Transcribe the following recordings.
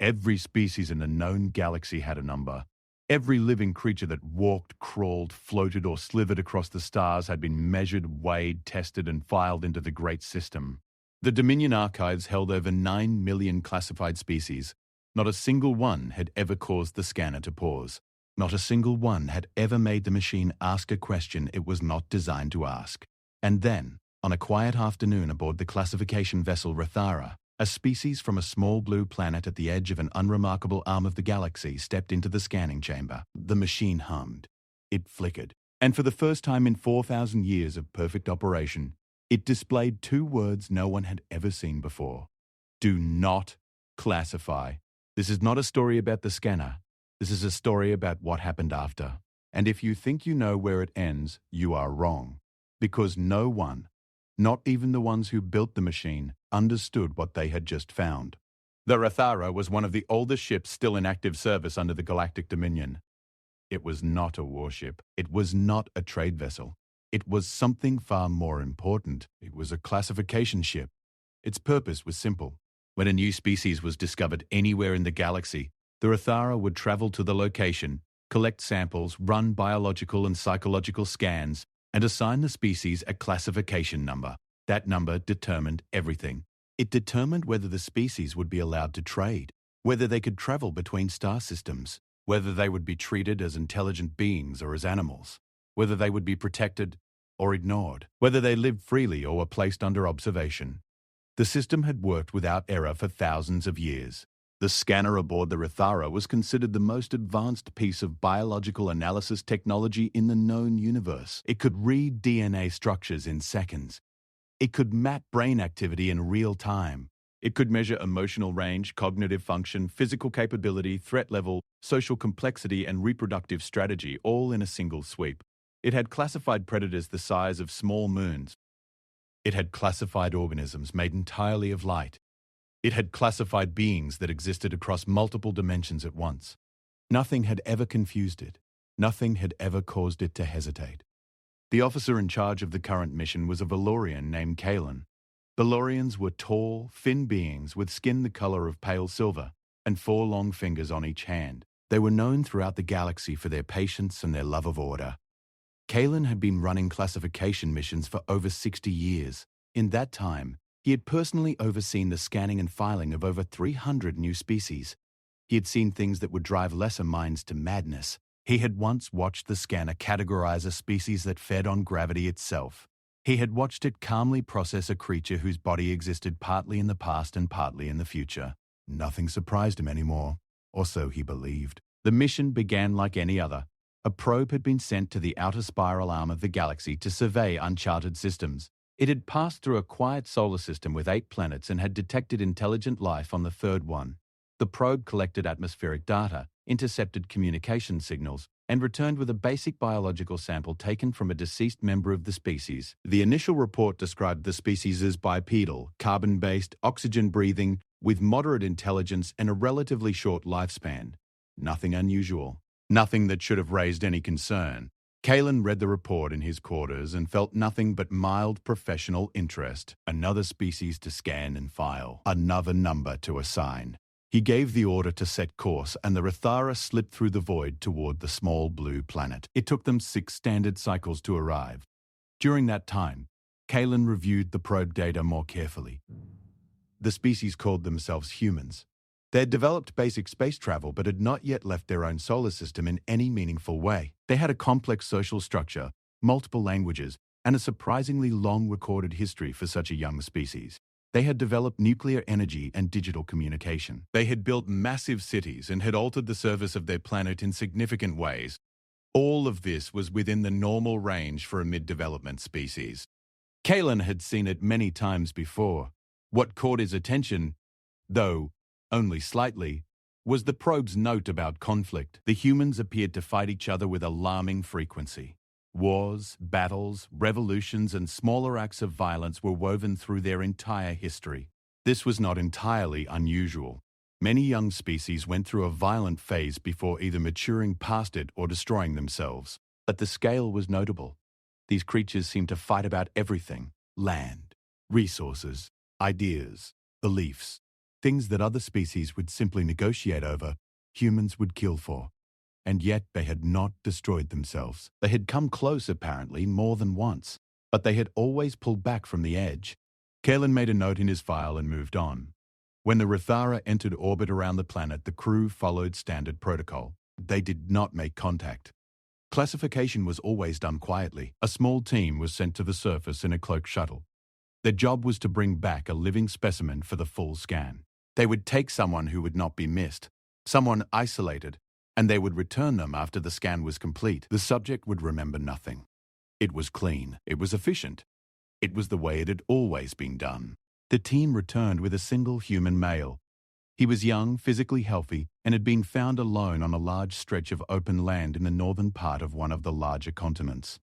Every species in the known galaxy had a number. Every living creature that walked, crawled, floated, or slithered across the stars had been measured, weighed, tested, and filed into the Great System. The Dominion archives held over 9 million classified species. Not a single one had ever caused the scanner to pause. Not a single one had ever made the machine ask a question it was not designed to ask. And then, on a quiet afternoon aboard the classification vessel Rathara, a species from a small blue planet at the edge of an unremarkable arm of the galaxy stepped into the scanning chamber. The machine hummed. It flickered. And for the first time in 4,000 years of perfect operation, it displayed 2 words no one had ever seen before. Do not classify. This is not a story about the scanner. This is a story about what happened after. And if you think you know where it ends, you are wrong. Because no one, not even the ones who built the machine, understood what they had just found. The Rathara was one of the oldest ships still in active service under the Galactic Dominion. It was not a warship. It was not a trade vessel. It was something far more important. It was a classification ship. Its purpose was simple. When a new species was discovered anywhere in the galaxy, the Rathara would travel to the location, collect samples, run biological and psychological scans, and assign the species a classification number. That number determined everything. It determined whether the species would be allowed to trade, whether they could travel between star systems, whether they would be treated as intelligent beings or as animals, whether they would be protected or ignored, whether they lived freely or were placed under observation. The system had worked without error for thousands of years. The scanner aboard the Rathara was considered the most advanced piece of biological analysis technology in the known universe. It could read DNA structures in seconds. It could map brain activity in real time. It could measure emotional range, cognitive function, physical capability, threat level, social complexity, and reproductive strategy, all in a single sweep. It had classified predators the size of small moons. It had classified organisms made entirely of light. It had classified beings that existed across multiple dimensions at once. Nothing had ever confused it. Nothing had ever caused it to hesitate. The officer in charge of the current mission was a Valorian named Kalen. Valorians were tall, thin beings with skin the color of pale silver and 4 long fingers on each hand. They were known throughout the galaxy for their patience and their love of order. Kalen had been running classification missions for over 60 years. In that time, he had personally overseen the scanning and filing of over 300 new species. He had seen things that would drive lesser minds to madness. He had once watched the scanner categorize a species that fed on gravity itself. He had watched it calmly process a creature whose body existed partly in the past and partly in the future. Nothing surprised him anymore, or so he believed. The mission began like any other. A probe had been sent to the outer spiral arm of the galaxy to survey uncharted systems. It had passed through a quiet solar system with 8 planets and had detected intelligent life on the 3rd one. The probe collected atmospheric data, intercepted communication signals, and returned with a basic biological sample taken from a deceased member of the species. The initial report described the species as bipedal, carbon-based, oxygen-breathing, with moderate intelligence and a relatively short lifespan. Nothing unusual. Nothing that should have raised any concern. Kalen read the report in his quarters and felt nothing but mild professional interest. Another species to scan and file. Another number to assign. He gave the order to set course, and the Rathara slipped through the void toward the small blue planet. It took them 6 standard cycles to arrive. During that time, Kalen reviewed the probe data more carefully. The species called themselves humans. They had developed basic space travel but had not yet left their own solar system in any meaningful way. They had a complex social structure, multiple languages, and a surprisingly long recorded history for such a young species. They had developed nuclear energy and digital communication. They had built massive cities and had altered the surface of their planet in significant ways. All of this was within the normal range for a mid-development species. Kalen had seen it many times before. What caught his attention, though only slightly, was the probe's note about conflict. The humans appeared to fight each other with alarming frequency. Wars, battles, revolutions, and smaller acts of violence were woven through their entire history. This was not entirely unusual. Many young species went through a violent phase before either maturing past it or destroying themselves. But the scale was notable. These creatures seemed to fight about everything: land, resources, ideas, beliefs. Things that other species would simply negotiate over, humans would kill for. And yet they had not destroyed themselves. They had come close, apparently, more than once, but they had always pulled back from the edge. Kalen made a note in his file and moved on. When the Rathara entered orbit around the planet, the crew followed standard protocol. They did not make contact. Classification was always done quietly. A small team was sent to the surface in a cloaked shuttle. Their job was to bring back a living specimen for the full scan. They would take someone who would not be missed, someone isolated, and they would return them after the scan was complete. The subject would remember nothing. It was clean. It was efficient. It was the way it had always been done. The team returned with a single human male. He was young, physically healthy, and had been found alone on a large stretch of open land in the northern part of one of the larger continents.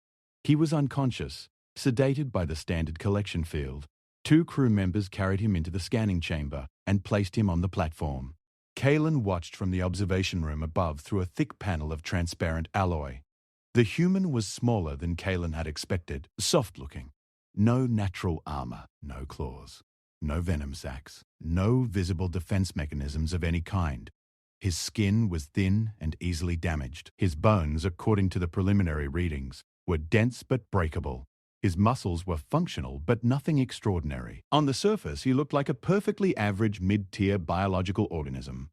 He was unconscious, sedated by the standard collection field. 2 crew members carried him into the scanning chamber and placed him on the platform. Kalen watched from the observation room above through a thick panel of transparent alloy. The human was smaller than Kalen had expected, soft-looking. No natural armor, no claws, no venom sacs, no visible defense mechanisms of any kind. His skin was thin and easily damaged. His bones, according to the preliminary readings, were dense but breakable. His muscles were functional but nothing extraordinary. On the surface, he looked like a perfectly average mid-tier biological organism,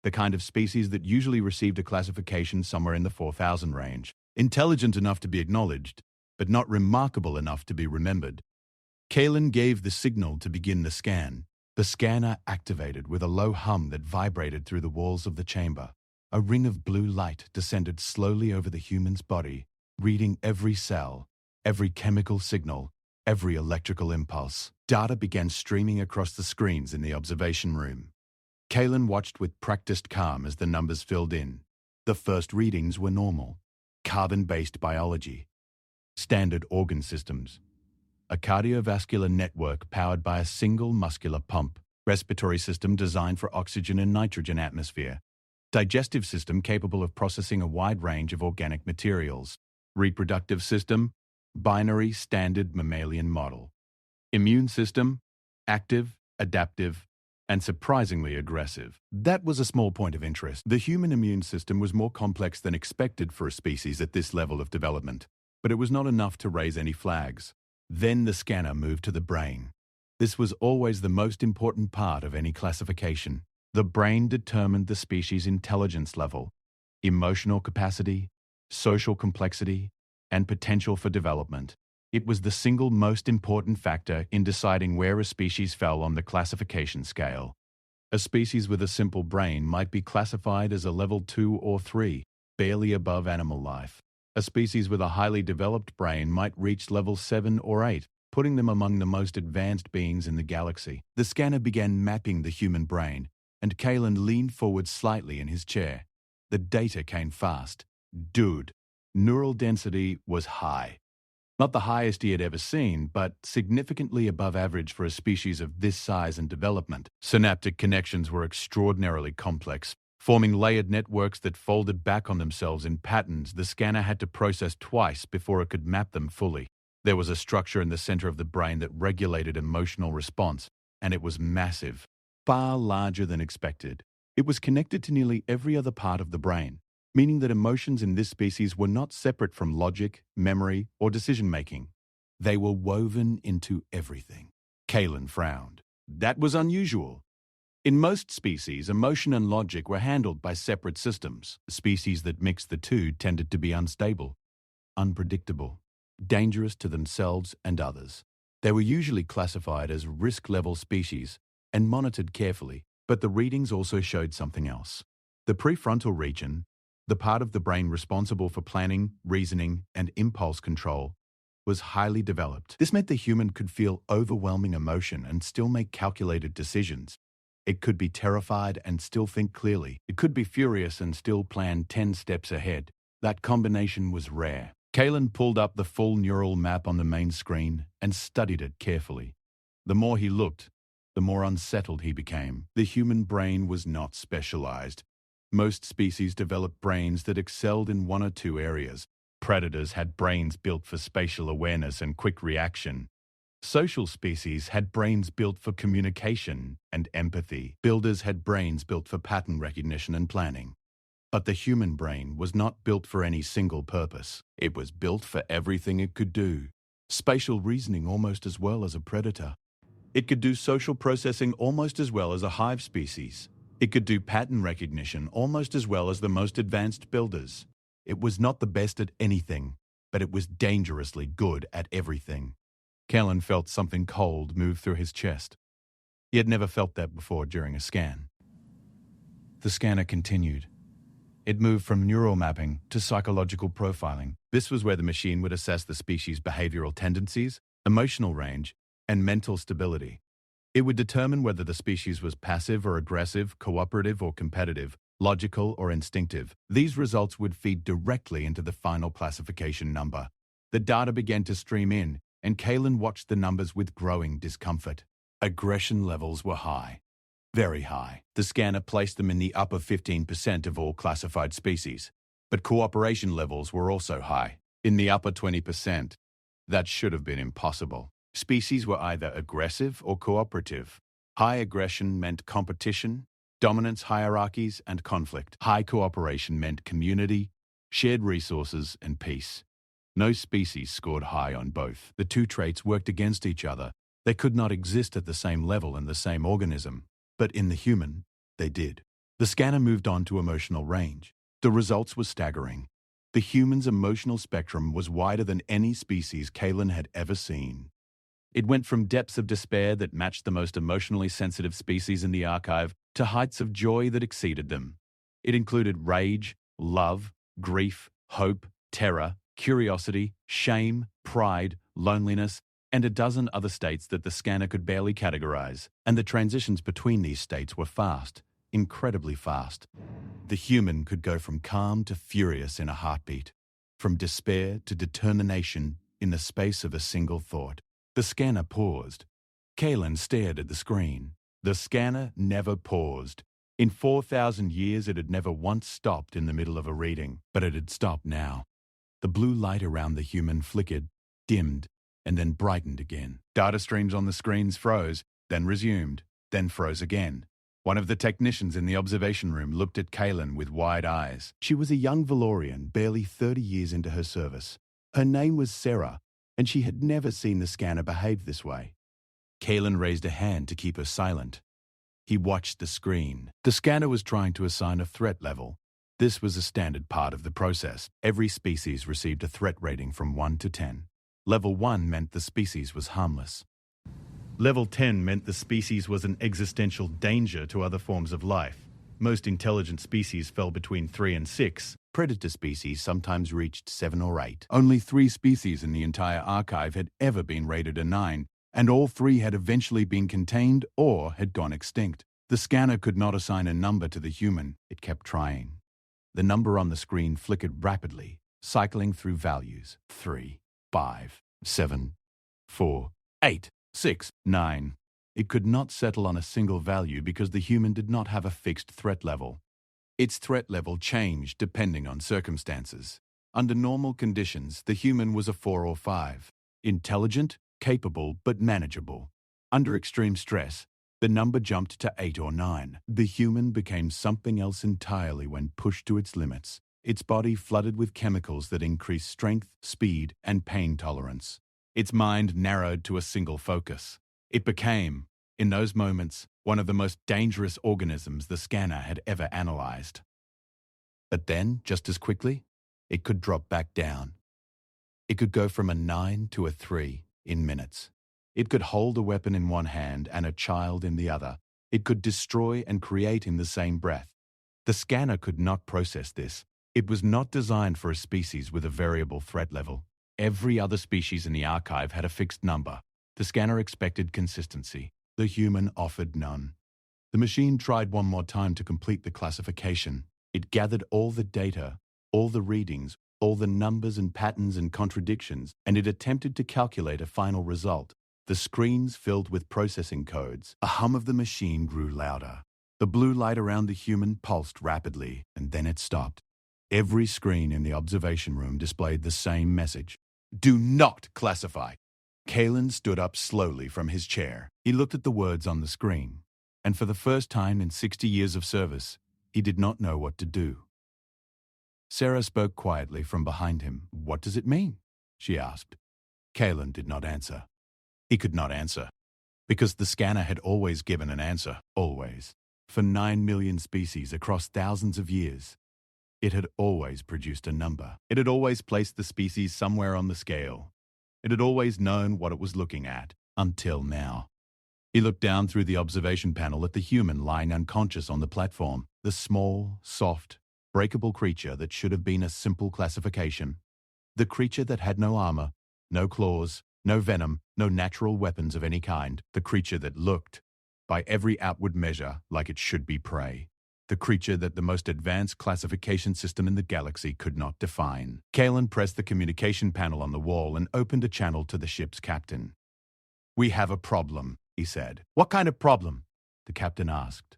the kind of species that usually received a classification somewhere in the 4,000 range. Intelligent enough to be acknowledged, but not remarkable enough to be remembered. Kalen gave the signal to begin the scan. The scanner activated with a low hum that vibrated through the walls of the chamber. A ring of blue light descended slowly over the human's body, reading every cell, every chemical signal, every electrical impulse. Data began streaming across the screens in the observation room. Kalen watched with practiced calm as the numbers filled in. The first readings were normal. Carbon-based biology. Standard organ systems. A cardiovascular network powered by a single muscular pump. Respiratory system designed for oxygen and nitrogen atmosphere. Digestive system capable of processing a wide range of organic materials. Reproductive system, binary standard mammalian model. Immune system, active, adaptive, and surprisingly aggressive. That was a small point of interest. The human immune system was more complex than expected for a species at this level of development, but it was not enough to raise any flags. Then the scanner moved to the brain. This was always the most important part of any classification. The brain determined the species' intelligence level, emotional capacity, social complexity, and potential for development. It was the single most important factor in deciding where a species fell on the classification scale. A species with a simple brain might be classified as a level 2 or 3, barely above animal life. A species with a highly developed brain might reach level 7 or 8, putting them among the most advanced beings in the galaxy. The scanner began mapping the human brain, and Kalen leaned forward slightly in his chair. The data came fast. Dude, neural density was high. Not the highest he had ever seen, but significantly above average for a species of this size and development. Synaptic connections were extraordinarily complex, forming layered networks that folded back on themselves in patterns the scanner had to process twice before it could map them fully. There was a structure in the center of the brain that regulated emotional response, and it was massive, far larger than expected. It was connected to nearly every other part of the brain, meaning that emotions in this species were not separate from logic, memory, or decision-making. They were woven into everything. Kalen frowned. That was unusual. In most species, emotion and logic were handled by separate systems. Species that mixed the two tended to be unstable, unpredictable, dangerous to themselves and others. They were usually classified as risk-level species and monitored carefully, but the readings also showed something else. The prefrontal region, the part of the brain responsible for planning, reasoning, and impulse control, was highly developed. This meant the human could feel overwhelming emotion and still make calculated decisions. It could be terrified and still think clearly. It could be furious and still plan 10 steps ahead. That combination was rare. Kalen pulled up the full neural map on the main screen and studied it carefully. The more he looked, the more unsettled he became. The human brain was not specialized. Most species developed brains that excelled in one or two areas. Predators had brains built for spatial awareness and quick reaction. Social species had brains built for communication and empathy. Builders had brains built for pattern recognition and planning. But the human brain was not built for any single purpose. It was built for everything it could do. Spatial reasoning almost as well as a predator. It could do social processing almost as well as a hive species. It could do pattern recognition almost as well as the most advanced builders. It was not the best at anything, but it was dangerously good at everything. Kellen felt something cold move through his chest. He had never felt that before during a scan. The scanner continued. It moved from neural mapping to psychological profiling. This was where the machine would assess the species' behavioral tendencies, emotional range, and mental stability. It would determine whether the species was passive or aggressive, cooperative or competitive, logical or instinctive. These results would feed directly into the final classification number. The data began to stream in, and Kalen watched the numbers with growing discomfort. Aggression levels were high. Very high. The scanner placed them in the upper 15% of all classified species. But cooperation levels were also high, in the upper 20%. That should have been impossible. Species were either aggressive or cooperative. High aggression meant competition, dominance hierarchies, and conflict. High cooperation meant community, shared resources, and peace. No species scored high on both. The two traits worked against each other. They could not exist at the same level in the same organism. But in the human, they did. The scanner moved on to emotional range. The results were staggering. The human's emotional spectrum was wider than any species Kalen had ever seen. It went from depths of despair that matched the most emotionally sensitive species in the archive to heights of joy that exceeded them. It included rage, love, grief, hope, terror, curiosity, shame, pride, loneliness, and a dozen other states that the scanner could barely categorize. And the transitions between these states were fast, incredibly fast. The human could go from calm to furious in a heartbeat, from despair to determination in the space of a single thought. The scanner paused. Kalen stared at the screen. The scanner never paused. In 4,000 years, it had never once stopped in the middle of a reading, but it had stopped now. The blue light around the human flickered, dimmed, and then brightened again. Data streams on the screens froze, then resumed, then froze again. One of the technicians in the observation room looked at Kalen with wide eyes. She was a young Valorian, barely 30 years into her service. Her name was Sarah, and she had never seen the scanner behave this way. Kalen raised a hand to keep her silent. He watched the screen. The scanner was trying to assign a threat level. This was a standard part of the process. Every species received a threat rating from 1 to 10. Level 1 meant the species was harmless. Level 10 meant the species was an existential danger to other forms of life. Most intelligent species fell between 3 and 6. Predator species sometimes reached 7 or 8. Only 3 species in the entire archive had ever been rated a 9, and all 3 had eventually been contained or had gone extinct. The scanner could not assign a number to the human. It kept trying. The number on the screen flickered rapidly, cycling through values. 3, 5, 7, 4, 8, 6, 9. It could not settle on a single value because the human did not have a fixed threat level. Its threat level changed depending on circumstances. Under normal conditions, the human was a 4 or 5. Intelligent, capable, but manageable. Under extreme stress, the number jumped to 8 or 9. The human became something else entirely when pushed to its limits. Its body flooded with chemicals that increased strength, speed, and pain tolerance. Its mind narrowed to a single focus. It became, in those moments, one of the most dangerous organisms the scanner had ever analyzed. But then, just as quickly, it could drop back down. It could go from a 9 to a 3 in minutes. It could hold a weapon in one hand and a child in the other. It could destroy and create in the same breath. The scanner could not process this. It was not designed for a species with a variable threat level. Every other species in the archive had a fixed number. The scanner expected consistency. The human offered none. The machine tried one more time to complete the classification. It gathered all the data, all the readings, all the numbers and patterns and contradictions, and it attempted to calculate a final result. The screens filled with processing codes. A hum of the machine grew louder. The blue light around the human pulsed rapidly, and then it stopped. Every screen in the observation room displayed the same message. Do not classify. Kalen stood up slowly from his chair. He looked at the words on the screen, and for the first time in 60 years of service, he did not know what to do. Sarah spoke quietly from behind him. "What does it mean?" she asked. Kalen did not answer. He could not answer, because the scanner had always given an answer, always. For 9 million species across thousands of years, it had always produced a number. It had always placed the species somewhere on the scale. It had always known what it was looking at, until now. He looked down through the observation panel at the human lying unconscious on the platform, the small, soft, breakable creature that should have been a simple classification. The creature that had no armor, no claws, no venom, no natural weapons of any kind. The creature that looked, by every outward measure, like it should be prey. The creature that the most advanced classification system in the galaxy could not define. Kalen pressed the communication panel on the wall and opened a channel to the ship's captain. "We have a problem," he said. "What kind of problem?" the captain asked.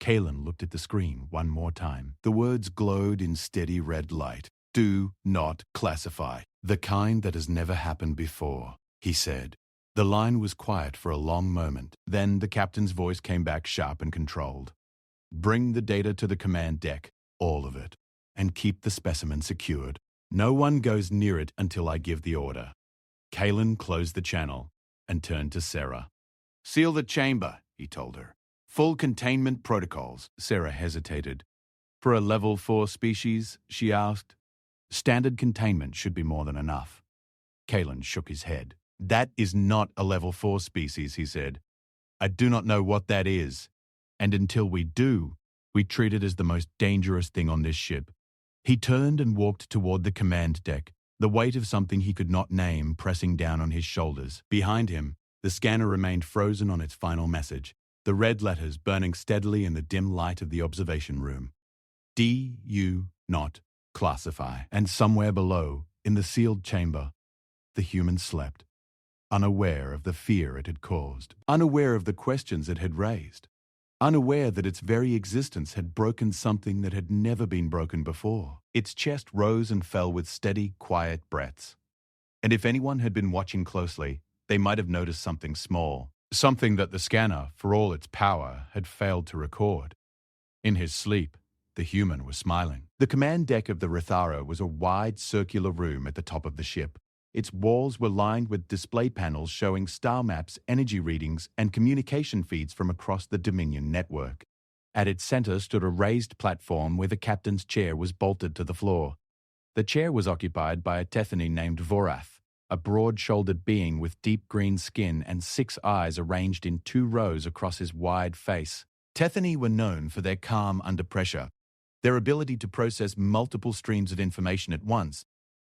Kalen looked at the screen one more time. The words glowed in steady red light. "Do not classify. The kind that has never happened before," he said. The line was quiet for a long moment. Then the captain's voice came back sharp and controlled. "Bring the data to the command deck, all of it, and keep the specimen secured. No one goes near it until I give the order." Kalen closed the channel and turned to Sarah. "Seal the chamber," he told her. "Full containment protocols." Sarah hesitated. "For a level 4 species?" she asked. "Standard containment should be more than enough." Kalen shook his head. "That is not a level 4 species," he said. "I do not know what that is. And until we do, we treat it as the most dangerous thing on this ship." He turned and walked toward the command deck, the weight of something he could not name pressing down on his shoulders. Behind him, the scanner remained frozen on its final message, the red letters burning steadily in the dim light of the observation room. "Do not classify." And somewhere below, in the sealed chamber, the human slept, unaware of the fear it had caused, unaware of the questions it had raised, unaware that its very existence had broken something that had never been broken before. Its chest rose and fell with steady, quiet breaths. And if anyone had been watching closely, they might have noticed something small, something that the scanner, for all its power, had failed to record. In his sleep, the human was smiling. The command deck of the Rathara was a wide, circular room at the top of the ship. Its walls were lined with display panels showing star maps, energy readings, and communication feeds from across the Dominion network. At its center stood a raised platform where the captain's chair was bolted to the floor. The chair was occupied by a Tethany named Vorath, a broad-shouldered being with deep green skin and 6 eyes arranged in 2 rows across his wide face. Tethany were known for their calm under pressure, their ability to process multiple streams of information at once,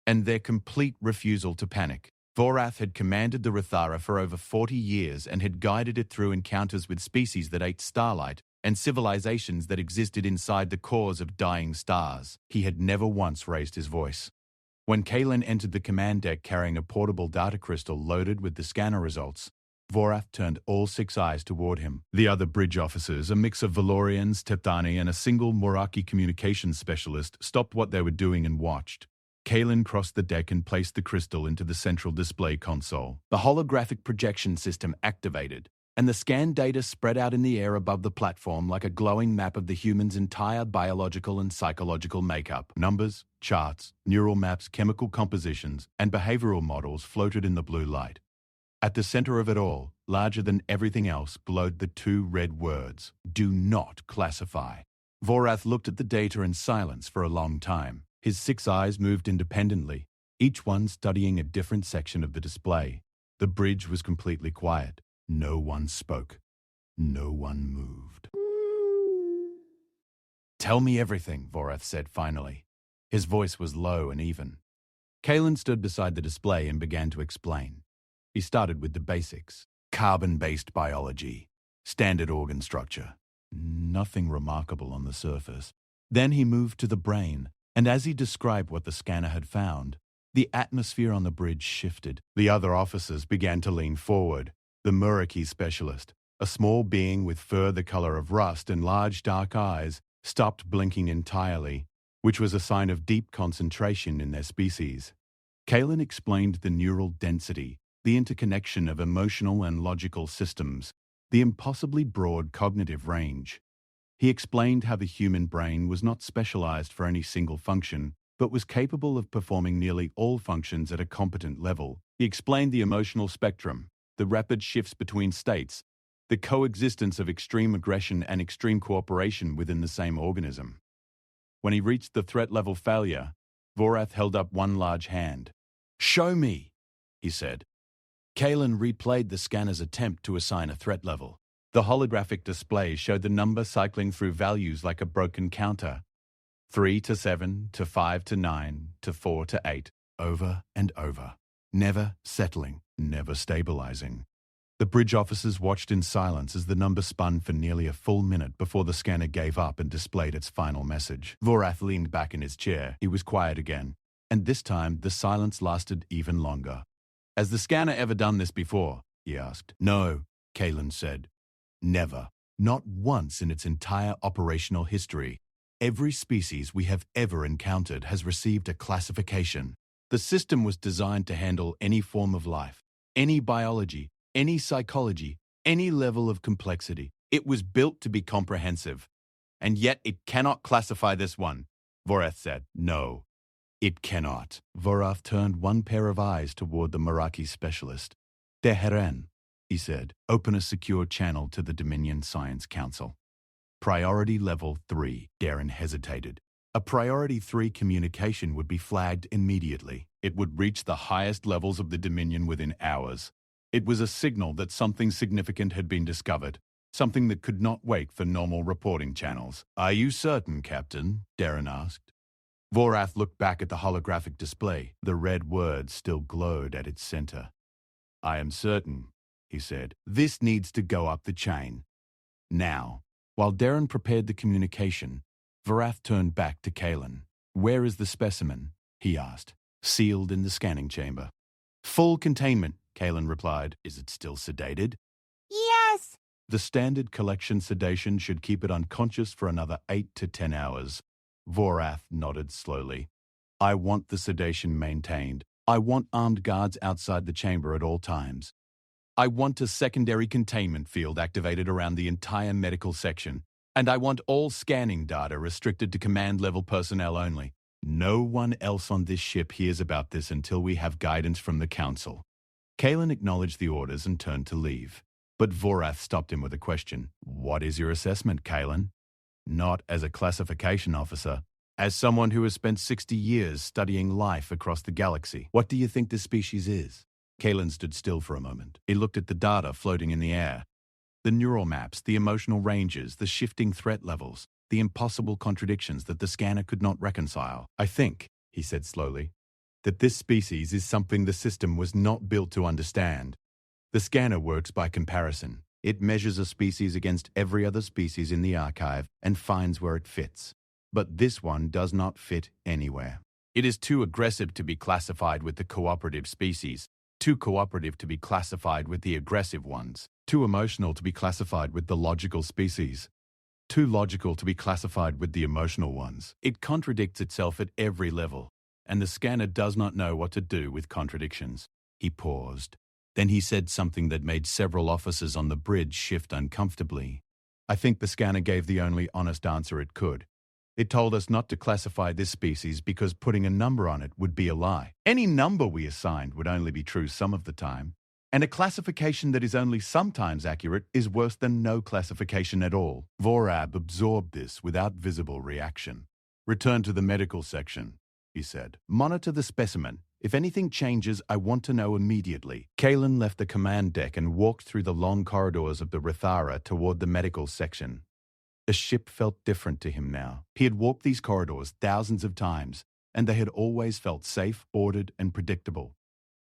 and their complete refusal to panic. Vorath had commanded the Rathara for over 40 years and had guided it through encounters with species that ate starlight and civilizations that existed inside the cores of dying stars. He had never once raised his voice. When Kalen entered the command deck carrying a portable data crystal loaded with the scanner results, Vorath turned all 6 eyes toward him. The other bridge officers, a mix of Valorians, Tethani, and a single Moraki communications specialist, stopped what they were doing and watched. Kalen crossed the deck and placed the crystal into the central display console. The holographic projection system activated, and the scanned data spread out in the air above the platform like a glowing map of the human's entire biological and psychological makeup. Numbers, charts, neural maps, chemical compositions, and behavioral models floated in the blue light. At the center of it all, larger than everything else, glowed the 2 red words, "Do not classify." Vorath looked at the data in silence for a long time. His 6 eyes moved independently, each one studying a different section of the display. The bridge was completely quiet. No one spoke. No one moved. "Tell me everything," Vorath said finally. His voice was low and even. Kalen stood beside the display and began to explain. He started with the basics. Carbon-based biology. Standard organ structure. Nothing remarkable on the surface. Then he moved to the brain, and as he described what the scanner had found, the atmosphere on the bridge shifted. The other officers began to lean forward. The Muraki specialist, a small being with fur the color of rust and large dark eyes, stopped blinking entirely, which was a sign of deep concentration in their species. Kalen explained the neural density, the interconnection of emotional and logical systems, the impossibly broad cognitive range. He explained how the human brain was not specialized for any single function, but was capable of performing nearly all functions at a competent level. He explained the emotional spectrum, the rapid shifts between states, the coexistence of extreme aggression and extreme cooperation within the same organism. When he reached the threat level failure, Vorath held up one large hand. "Show me," he said. Kalen replayed the scanner's attempt to assign a threat level. The holographic display showed the number cycling through values like a broken counter. 3 to 7 to 5 to 9 to 4 to 8, over and over. Never settling, never stabilizing. The bridge officers watched in silence as the number spun for nearly a full minute before the scanner gave up and displayed its final message. Vorath leaned back in his chair. He was quiet again, and this time the silence lasted even longer. "Has the scanner ever done this before?" he asked. "No," Kalen said. "Never. Not once in its entire operational history. Every species we have ever encountered has received a classification. The system was designed to handle any form of life, any biology, any psychology, any level of complexity. It was built to be comprehensive. And yet it cannot classify this one," Vorath said. "No, it cannot." Vorath turned one pair of eyes toward the Meraki specialist. "Tehran," he said, "open a secure channel to the Dominion Science Council." Priority Level 3. Darren hesitated. A Priority 3 communication would be flagged immediately. It would reach the highest levels of the Dominion within hours. It was a signal that something significant had been discovered, something that could not wait for normal reporting channels. "Are you certain, Captain?" Darren asked. Vorath looked back at the holographic display. The red words still glowed at its center. "I am certain," he said. "This needs to go up the chain. Now." While Darren prepared the communication, Vorath turned back to Kalen. "Where is the specimen?" he asked. "Sealed in the scanning chamber." "Full containment," Kalen replied. "Is it still sedated?" Yes. The standard collection sedation should keep it unconscious for another 8 to 10 hours. Vorath nodded slowly. "I want the sedation maintained. I want armed guards outside the chamber at all times. I want a secondary containment field activated around the entire medical section, and I want all scanning data restricted to command-level personnel only. No one else on this ship hears about this until we have guidance from the Council." Kalen acknowledged the orders and turned to leave. But Vorath stopped him with a question. "What is your assessment, Kalen?" "Not as a classification officer. As someone who has spent 60 years studying life across the galaxy. What do you think this species is?" Kalen stood still for a moment. He looked at the data floating in the air. The neural maps, the emotional ranges, the shifting threat levels, the impossible contradictions that the scanner could not reconcile. "I think," he said slowly, "that this species is something the system was not built to understand. The scanner works by comparison. It measures a species against every other species in the archive and finds where it fits. But this one does not fit anywhere. It is too aggressive to be classified with the cooperative species, too cooperative to be classified with the aggressive ones, too emotional to be classified with the logical species, too logical to be classified with the emotional ones. It contradicts itself at every level, and the scanner does not know what to do with contradictions." He paused. Then he said something that made several officers on the bridge shift uncomfortably. "I think the scanner gave the only honest answer it could. It told us not to classify this species because putting a number on it would be a lie. Any number we assigned would only be true some of the time. And a classification that is only sometimes accurate is worse than no classification at all." Vorath absorbed this without visible reaction. "Return to the medical section," he said. "Monitor the specimen. If anything changes, I want to know immediately." Kalen left the command deck and walked through the long corridors of the Rathara toward the medical section. The ship felt different to him now. He had walked these corridors thousands of times, and they had always felt safe, ordered, and predictable.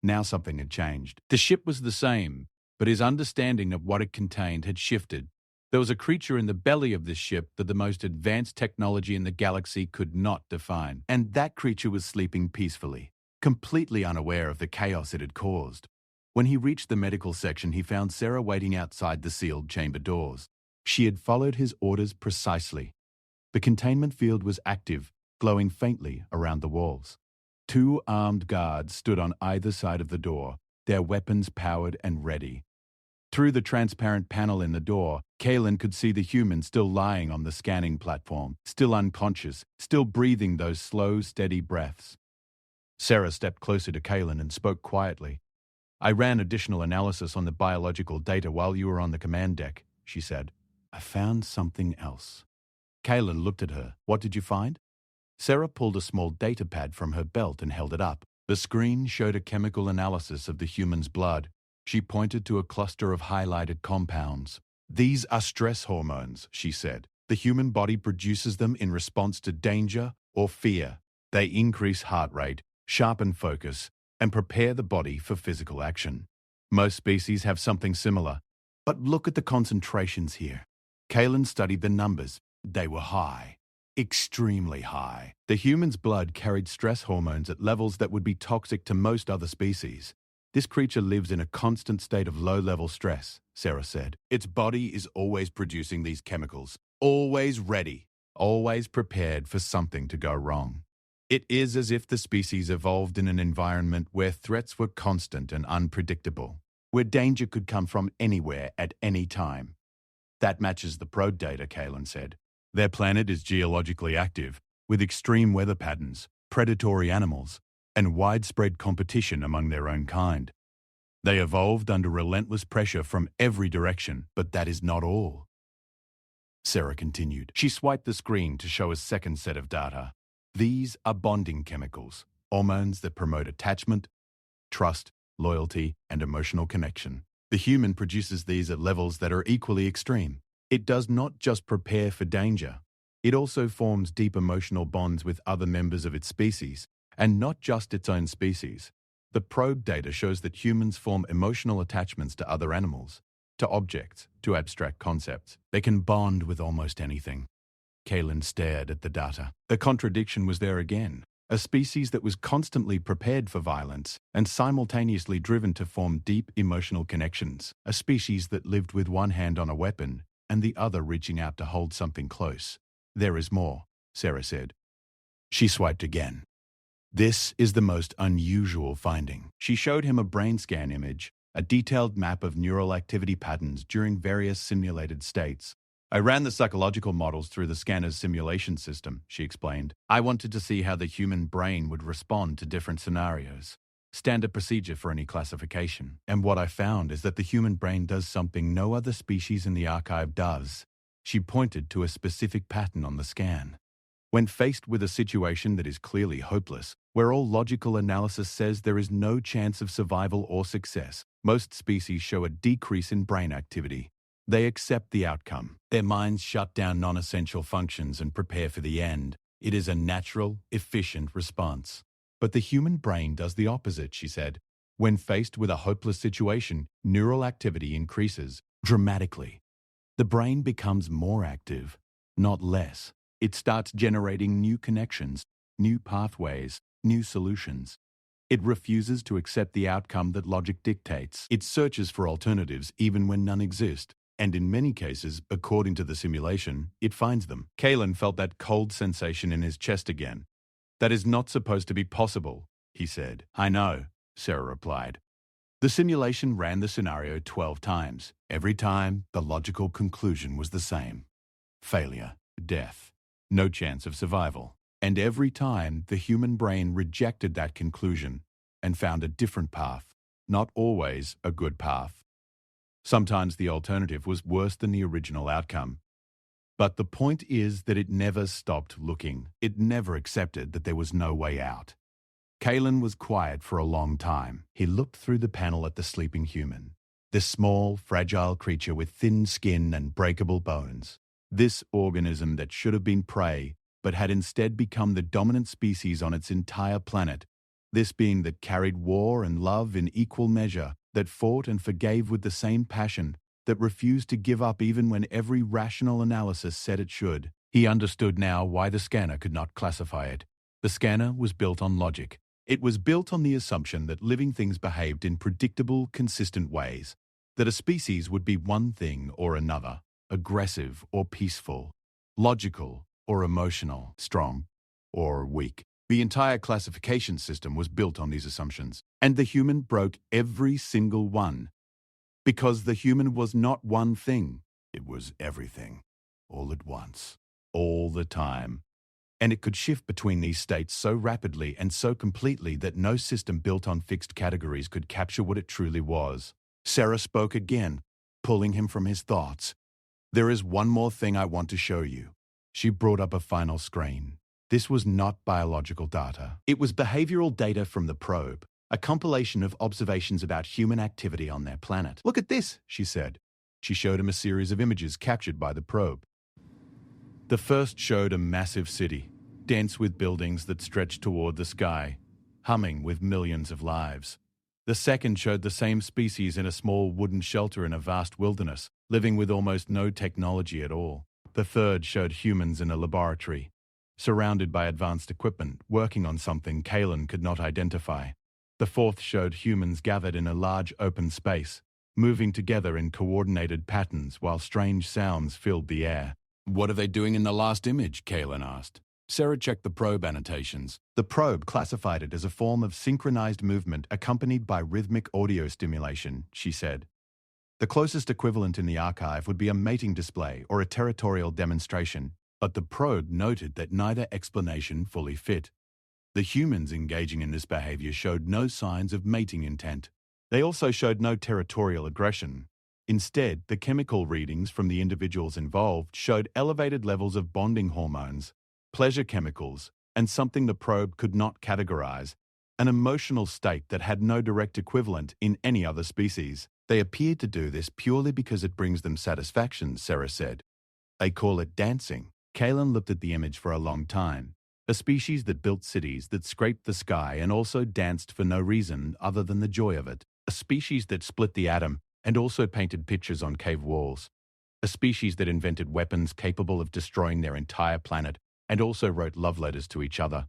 Now something had changed. The ship was the same, but his understanding of what it contained had shifted. There was a creature in the belly of this ship that the most advanced technology in the galaxy could not define, and that creature was sleeping peacefully, completely unaware of the chaos it had caused. When he reached the medical section, he found Sarah waiting outside the sealed chamber doors. She had followed his orders precisely. The containment field was active, glowing faintly around the walls. 2 armed guards stood on either side of the door, their weapons powered and ready. Through the transparent panel in the door, Kalen could see the human still lying on the scanning platform, still unconscious, still breathing those slow, steady breaths. Sarah stepped closer to Kalen and spoke quietly. "I ran additional analysis on the biological data while you were on the command deck," she said. "I found something else." Kalen looked at her. "What did you find?" Sarah pulled a small data pad from her belt and held it up. The screen showed a chemical analysis of the human's blood. She pointed to a cluster of highlighted compounds. "These are stress hormones," she said. "The human body produces them in response to danger or fear. They increase heart rate, sharpen focus, and prepare the body for physical action. Most species have something similar. But look at the concentrations here." Kalen studied the numbers. They were high. Extremely high. The human's blood carried stress hormones at levels that would be toxic to most other species. "This creature lives in a constant state of low-level stress," Sarah said. "Its body is always producing these chemicals, always ready, always prepared for something to go wrong. It is as if the species evolved in an environment where threats were constant and unpredictable, where danger could come from anywhere at any time." "That matches the probe data," Kalen said. "Their planet is geologically active, with extreme weather patterns, predatory animals, and widespread competition among their own kind. They evolved under relentless pressure from every direction, but that is not all." Sarah continued. She swiped the screen to show a second set of data. "These are bonding chemicals, hormones that promote attachment, trust, loyalty, and emotional connection. The human produces these at levels that are equally extreme. It does not just prepare for danger. It also forms deep emotional bonds with other members of its species, and not just its own species. The probe data shows that humans form emotional attachments to other animals, to objects, to abstract concepts. They can bond with almost anything." Kalen stared at the data. The contradiction was there again. A species that was constantly prepared for violence and simultaneously driven to form deep emotional connections. A species that lived with one hand on a weapon and the other reaching out to hold something close. "There is more," Sarah said. She swiped again. "This is the most unusual finding." She showed him a brain scan image, a detailed map of neural activity patterns during various simulated states. "I ran the psychological models through the scanner's simulation system," she explained. "I wanted to see how the human brain would respond to different scenarios. Standard procedure for any classification. And what I found is that the human brain does something no other species in the archive does." She pointed to a specific pattern on the scan. "When faced with a situation that is clearly hopeless, where all logical analysis says there is no chance of survival or success, most species show a decrease in brain activity. They accept the outcome. Their minds shut down non-essential functions and prepare for the end. It is a natural, efficient response. But the human brain does the opposite," she said. "When faced with a hopeless situation, neural activity increases dramatically. The brain becomes more active, not less. It starts generating new connections, new pathways, new solutions. It refuses to accept the outcome that logic dictates. It searches for alternatives even when none exist. And in many cases, according to the simulation, it finds them." Kalen felt that cold sensation in his chest again. "That is not supposed to be possible," he said. "I know," Sarah replied. "The simulation ran the scenario 12 times. Every time, the logical conclusion was the same. Failure, death, no chance of survival. And every time, the human brain rejected that conclusion and found a different path, not always a good path. Sometimes the alternative was worse than the original outcome. But the point is that it never stopped looking. It never accepted that there was no way out." Kalen was quiet for a long time. He looked through the panel at the sleeping human. This small, fragile creature with thin skin and breakable bones. This organism that should have been prey, but had instead become the dominant species on its entire planet. This being that carried war and love in equal measure, that fought and forgave with the same passion, that refused to give up even when every rational analysis said it should. He understood now why the scanner could not classify it. The scanner was built on logic. It was built on the assumption that living things behaved in predictable, consistent ways, that a species would be one thing or another, aggressive or peaceful, logical or emotional, strong or weak. The entire classification system was built on these assumptions, and the human broke every single one. Because the human was not one thing, it was everything, all at once, all the time. And it could shift between these states so rapidly and so completely that no system built on fixed categories could capture what it truly was. Sarah spoke again, pulling him from his thoughts. "There is one more thing I want to show you." She brought up a final screen. This was not biological data. It was behavioral data from the probe, a compilation of observations about human activity on their planet. "Look at this," she said. She showed him a series of images captured by the probe. The first showed a massive city, dense with buildings that stretched toward the sky, humming with millions of lives. The second showed the same species in a small wooden shelter in a vast wilderness, living with almost no technology at all. The third showed humans in a laboratory, surrounded by advanced equipment, working on something Kalen could not identify. The fourth showed humans gathered in a large open space, moving together in coordinated patterns while strange sounds filled the air. "What are they doing in the last image?" Kalen asked. Sarah checked the probe annotations. The probe classified it as a form of synchronized movement accompanied by rhythmic audio stimulation, she said. The closest equivalent in the archive would be a mating display or a territorial demonstration, but the probe noted that neither explanation fully fit. The humans engaging in this behavior showed no signs of mating intent. They also showed no territorial aggression. Instead, the chemical readings from the individuals involved showed elevated levels of bonding hormones, pleasure chemicals, and something the probe could not categorize, an emotional state that had no direct equivalent in any other species. "They appear to do this purely because it brings them satisfaction," Sarah said. "They call it dancing." Kalen looked at the image for a long time. A species that built cities, that scraped the sky and also danced for no reason other than the joy of it. A species that split the atom and also painted pictures on cave walls. A species that invented weapons capable of destroying their entire planet and also wrote love letters to each other.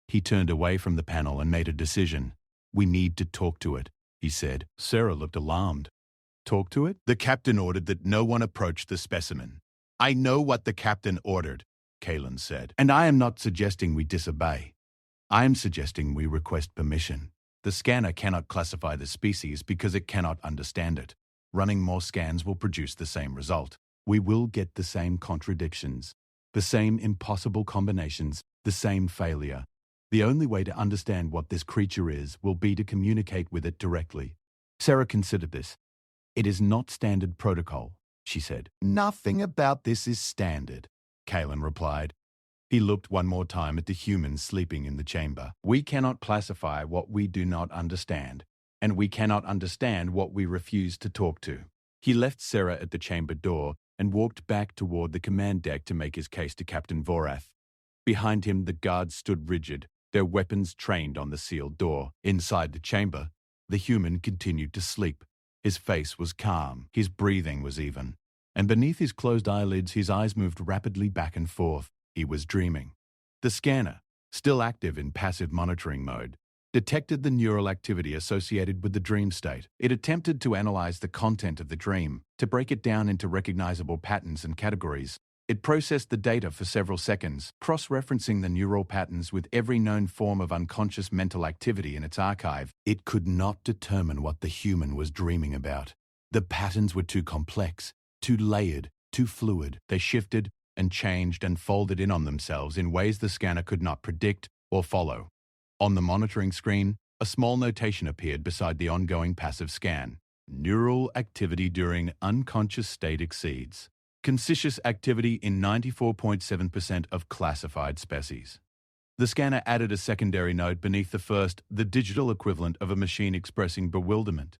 He turned away from the panel and made a decision. "We need to talk to it," he said. Sarah looked alarmed. "Talk to it?" "The captain ordered that no one approach the specimen." "I know what the captain ordered," Kalen said. "And I am not suggesting we disobey. I am suggesting we request permission. The scanner cannot classify the species because it cannot understand it. Running more scans will produce the same result. We will get the same contradictions, the same impossible combinations, the same failure. The only way to understand what this creature is will be to communicate with it directly." Sarah considered this. "It is not standard protocol," she said. "Nothing about this is standard," Kalen replied. He looked one more time at the humans sleeping in the chamber. "We cannot classify what we do not understand, and we cannot understand what we refuse to talk to." He left Sarah at the chamber door and walked back toward the command deck to make his case to Captain Vorath. Behind him, the guards stood rigid, their weapons trained on the sealed door. Inside the chamber, the human continued to sleep. His face was calm, his breathing was even, and beneath his closed eyelids, his eyes moved rapidly back and forth. He was dreaming. The scanner, still active in passive monitoring mode, detected the neural activity associated with the dream state. It attempted to analyze the content of the dream, to break it down into recognizable patterns and categories. It processed the data for several seconds, cross-referencing the neural patterns with every known form of unconscious mental activity in its archive. It could not determine what the human was dreaming about. The patterns were too complex, too layered, too fluid. They shifted and changed and folded in on themselves in ways the scanner could not predict or follow. On the monitoring screen, a small notation appeared beside the ongoing passive scan. "Neural activity during unconscious state exceeds. Conscious activity in 94.7% of classified species." The scanner added a secondary note beneath the first, the digital equivalent of a machine expressing bewilderment.